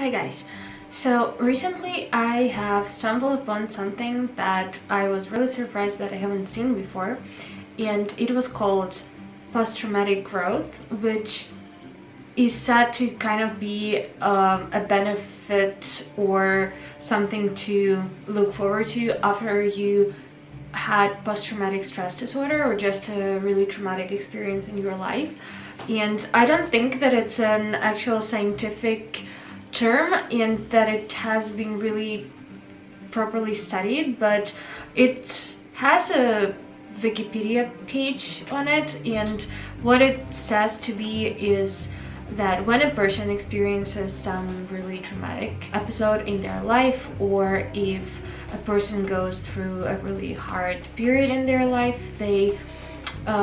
Hi guys. So recently I have stumbled upon something that I was really surprised that I haven't seen before, and it was called post-traumatic growth, which is said to kind of be a benefit or something to look forward to after you had post-traumatic stress disorder or just a really traumatic experience in your life. And I don't think that it's an actual scientific term and that it has been really properly studied, but it has a Wikipedia page on it, and what it says to be is that when a person experiences some really traumatic episode in their life, or if a person goes through a really hard period in their life, they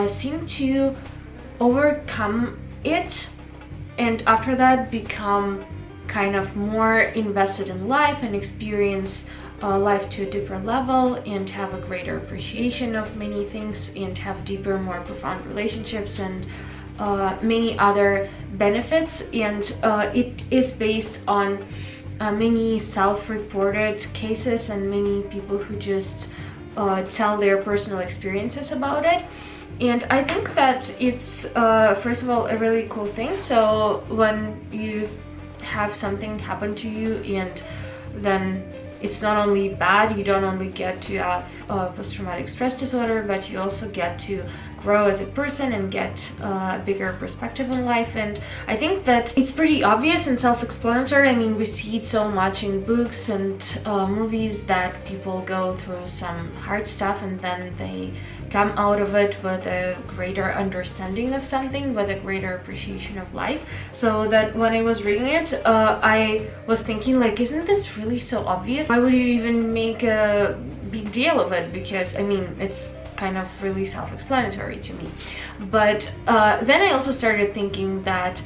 seem to overcome it, and after that become kind of more invested in life and experience life to a deeper level and have a greater appreciation of many things and have deeper, more profound relationships and many other benefits. And it is based on many self-reported cases and many people who just tell their personal experiences about it. And I think that it's first of all a really cool thing. So when you have something happen to you and then it's not only bad, you don't only get to have post-traumatic stress disorder, but you also get to grow as a person and get a bigger perspective on life. And I think that it's pretty obvious and self-explanatory. I mean, we see it so much in books and movies that people go through some hard stuff and then they come out of it with a greater understanding of something, with a greater appreciation of life. So that when I was reading it, I was thinking, like, isn't this really so obvious? Why would you even make a big deal of it? Because I mean, it's kind of really self-explanatory to me. But then I also started thinking that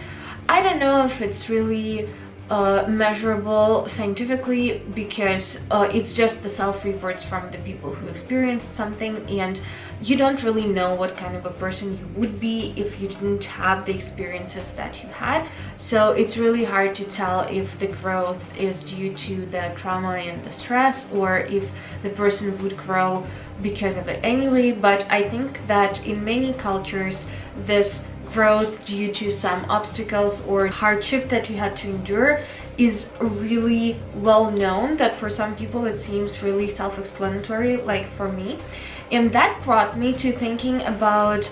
I don't know if it's really measurable scientifically, because it's just the self-reports from the people who experienced something, and you don't really know what kind of a person you would be if you didn't have the experiences that you had. So it's really hard to tell if the growth is due to the trauma and the stress, or if the person would grow because of it anyway. But I think that in many cultures, this growth due to some obstacles or hardship that you had to endure is really well known, that for some people it seems really self-explanatory, like for me. And that brought me to thinking about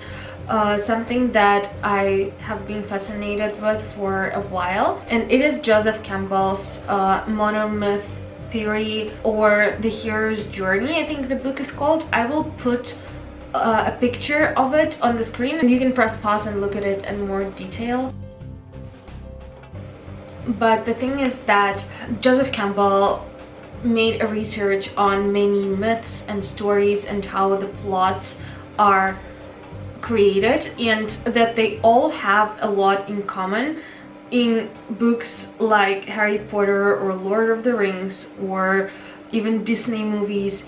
something that I have been fascinated with for a while, and it is Joseph Campbell's monomyth theory, or the hero's journey, I think the book is called. I will put a picture of it on the screen and you can press pause and look at it in more detail. But the thing is that Joseph Campbell made a research on many myths and stories and how the plots are created, and that they all have a lot in common in books like Harry Potter or Lord of the Rings or even Disney movies.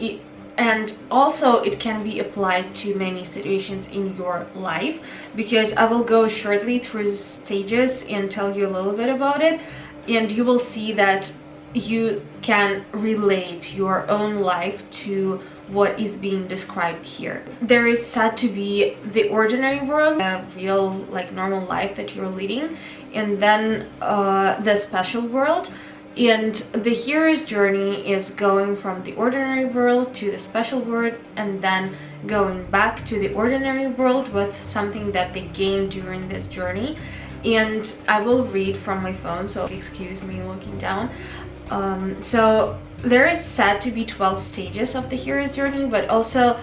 And also it can be applied to many situations in your life, because I will go shortly through the stages and tell you a little bit about it, and you will see that you can relate your own life to what is being described here. There is said to be the ordinary world, a real, like, normal life that you're leading, and then the special world. And the hero's journey is going from the ordinary world to the special world, and then going back to the ordinary world with something that they gained during this journey. And I will read from my phone, so excuse me looking down. So there is said to be 12 stages of the hero's journey, but also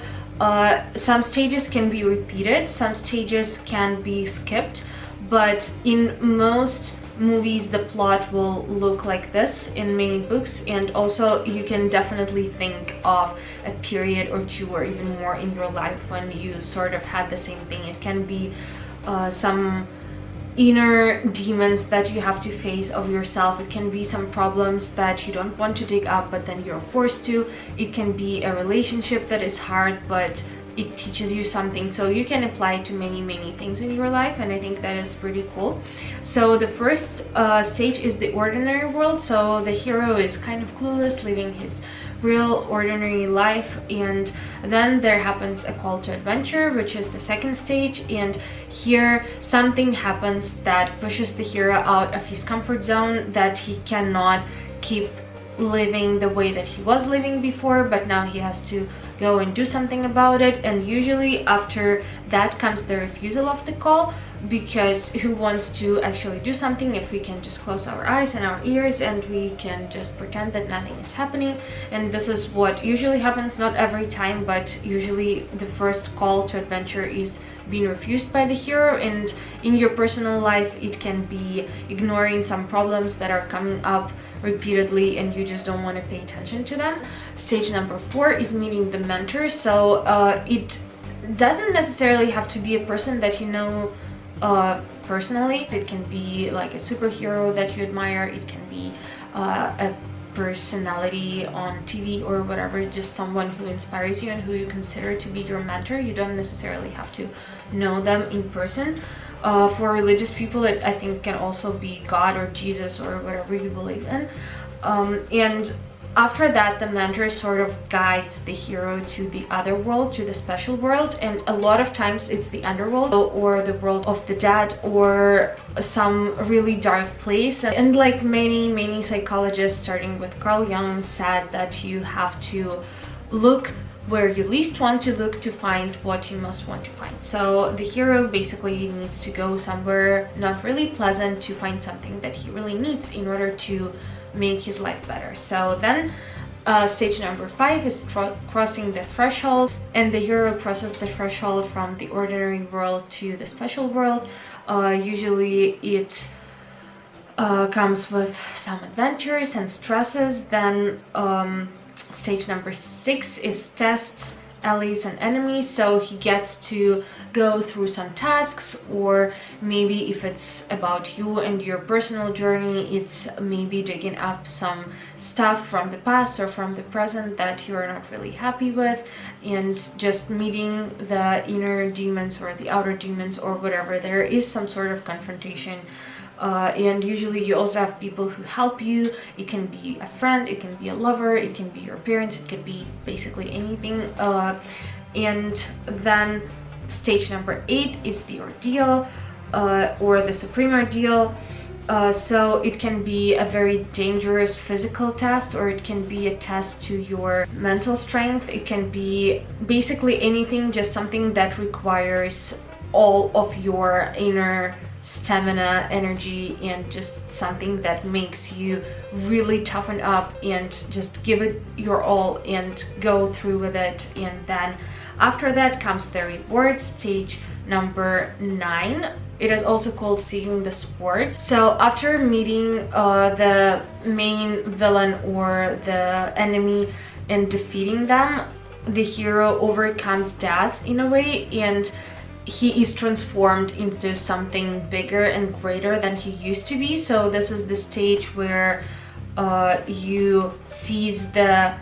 some stages can be repeated, some stages can be skipped, but in most movies the plot will look like this in many books. And also you can definitely think of a period or two or even more in your life when you sort of had the same thing. It can be some inner demons that you have to face of yourself. It can be some problems that you don't want to dig up but then you're forced to. It can be a relationship that is hard but it teaches you something, so you can apply it to many things in your life, and I think that is pretty cool. So the first stage is the ordinary world. So the hero is kind of clueless, living his real ordinary life, and then there happens a call to adventure, which is the second stage, and here something happens that pushes the hero out of his comfort zone, that he cannot keep living the way that he was living before, but now he has to go and do something about it. And usually after that comes the refusal of the call, because who wants to actually do something if we can just close our eyes and our ears and we can just pretend that nothing is happening? And this is what usually happens, not every time, but usually the first call to adventure is being refused by the hero. And in your personal life, it can be ignoring some problems that are coming up repeatedly and you just don't want to pay attention to them. Stage number 4 is meeting the mentor. So it doesn't necessarily have to be a person that you know personally. It can be like a superhero that you admire, it can be a personality on TV or whatever, just someone who inspires you and who you consider to be your mentor. You don't necessarily have to know them in person. For religious people, it I think can also be God or Jesus or whatever you believe in. And after that, the mentor sort of guides the hero to the other world, to the special world, and a lot of times it's the underworld or the world of the dead or some really dark place. And like many psychologists, starting with Carl Jung, said that you have to look where you least want to look to find what you most want to find. So the hero basically needs to go somewhere not really pleasant to find something that he really needs in order to make his life better. So then stage number 5 is crossing the threshold, and the hero crosses the threshold from the ordinary world to the special world. Usually it comes with some adventures and stresses. Then stage number 6 is tests, allies and enemies. So he gets to go through some tasks, or maybe if it's about you and your personal journey, it's maybe digging up some stuff from the past or from the present that you're not really happy with, and just meeting the inner demons or the outer demons or whatever. There is some sort of confrontation. And usually you also have people who help you. It can be a friend, it can be a lover, it can be your parents, it could be basically anything. And then stage number 8 is the ordeal, or the supreme ordeal. So it can be a very dangerous physical test, or it can be a test to your mental strength. It can be basically anything, just something that requires all of your inner stamina, energy, and just something that makes you really toughen up and just give it your all and go through with it. And then after that comes the reward, stage number 9. It is also called seeking the sword. So after meeting the main villain or the enemy and defeating them, the hero overcomes death in a way, and he is transformed into something bigger and greater than he used to be. So this is the stage where you seize the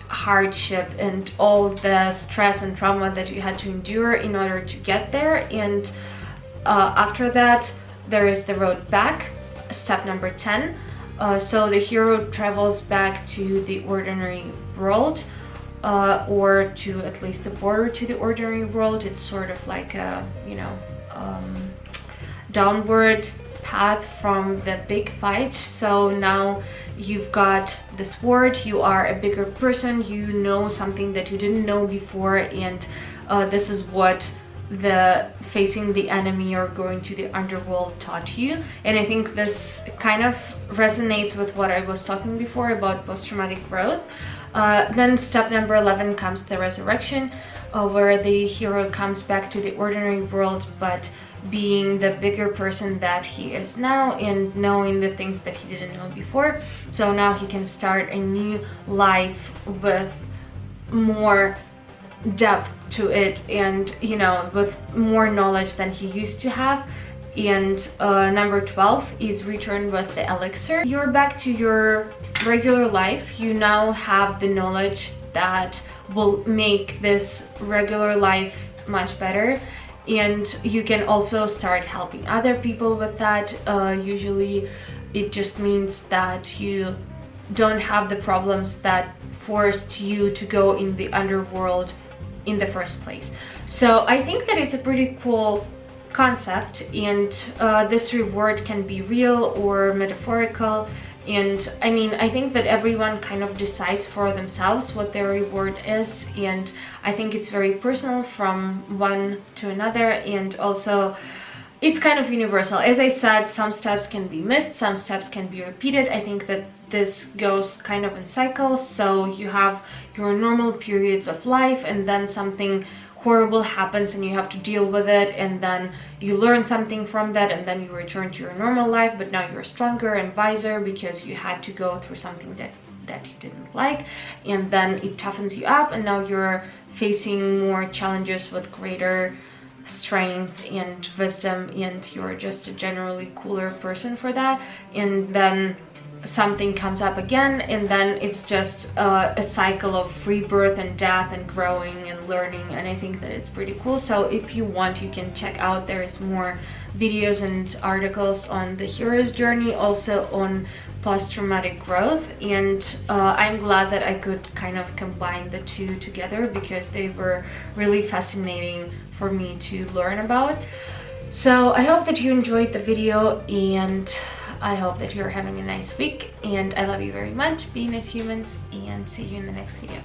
hardship and all the stress and trauma that you had to endure in order to get there. And after that, there is the road back, step number 10. So the hero travels back to the ordinary world, or to at least the border to the ordinary world. It's sort of like a, downward path from the big fight. So now you've got the sword, you are a bigger person, you know something that you didn't know before, and this is what the facing the enemy or going to the underworld taught you. And I think this kind of resonates with what I was talking before about post-traumatic growth. Then step number 11 comes the resurrection, where the hero comes back to the ordinary world, but being the bigger person that he is now and knowing the things that he didn't know before. So now he can start a new life with more depth to it, and with more knowledge than he used to have. And number 12 is return with the elixir. You're back to your regular life. You now have the knowledge that will make this regular life much better. And you can also start helping other people with that. Usually it just means that you don't have the problems that forced you to go in the underworld in the first place. So I think that it's a pretty cool concept, and this reward can be real or metaphorical. And I mean, I think that everyone kind of decides for themselves what their reward is, and I think it's very personal from one to another, and also it's kind of universal. As I said, some steps can be missed, some steps can be repeated. I think that this goes kind of in cycles. So you have your normal periods of life, and then something horrible happens and you have to deal with it, and then you learn something from that, and then you return to your normal life, but now you're stronger and wiser because you had to go through something that you didn't like, and then it toughens you up, and now you're facing more challenges with greater strength and wisdom, and you're just a generally cooler person for that. And then something comes up again, and then it's just a cycle of rebirth and death and growing and learning, and I think that it's pretty cool. So if you want, you can check out, there is more videos and articles on the hero's journey, also on post-traumatic growth, and I'm glad that I could kind of combine the two together because they were really fascinating for me to learn about. So I hope that you enjoyed the video, and I hope that you're having a nice week, and I love you very much. Be nice humans, and see you in the next video.